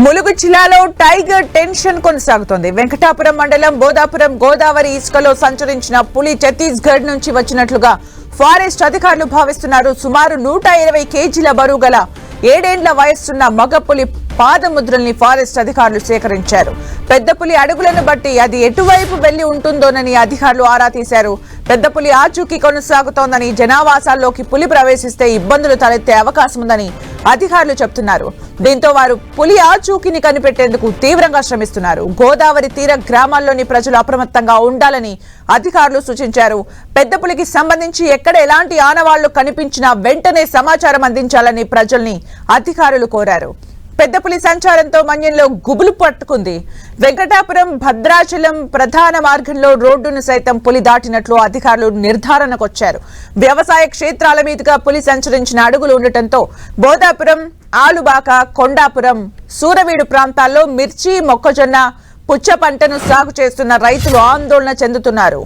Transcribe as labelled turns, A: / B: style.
A: ములుగు జిల్లాలో tiger tension కొనసాగుతోంది. వెంకటాపురం మండలం బోధాపురం గోదావరి ఇసుకలో సంచరించిన పులి ఛత్తీస్గఢ్ నుంచి వచ్చినట్లుగా ఫారెస్ట్ అధికారులు భావిస్తున్నారు. సుమారు 120 కేజీల బరువు గల 7 ఏళ్ల వయస్సున్న మగ పులి పాదముద్రల్ని ఫారెస్ట్ అధికారులు సేకరించారు. పెద్ద పులి అడుగులను బట్టి అది ఎటువైపు వెళ్లి ఉంటుందోనని అధికారులు ఆరా తీశారు. పెద్ద పులి ఆచూకీ కొనసాగుతోందని, జనావాసాల్లోకి పులి ప్రవేశిస్తే ఇబ్బందులు తలెత్తే అవకాశం ఉందని అధికారులు చెబుతున్నారు. దీంతో వారు పులి ఆచూకీని కనిపెట్టేందుకు తీవ్రంగా శ్రమిస్తున్నారు. గోదావరి తీర గ్రామాల్లోని ప్రజలు అప్రమత్తంగా ఉండాలని అధికారులు సూచించారు. పెద్ద పులికి సంబంధించి ఎక్కడ ఎలాంటి ఆనవాళ్లు కనిపించినా వెంటనే సమాచారం అందించాలని ప్రజల్ని అధికారులు కోరారు. పెద్ద పులి సంచారంతో మన్యంలో గుబులు పట్టుకుంది. వెంకటాపురం భద్రాచలం ప్రధాన మార్గంలో రోడ్డును సైతం పులి దాటినట్లు అధికారులు నిర్ధారణకొచ్చారు. వ్యవసాయ క్షేత్రాల మీదుగా పులి సంచరించిన అడుగులు ఉండటంతో బోధాపురం, ఆలుబాక, కొండాపురం, సూరవీడు ప్రాంతాల్లో మిర్చి, మొక్కజొన్న, పుచ్చ పంటను సాగు చేస్తున్న రైతులు ఆందోళన చెందుతున్నారు.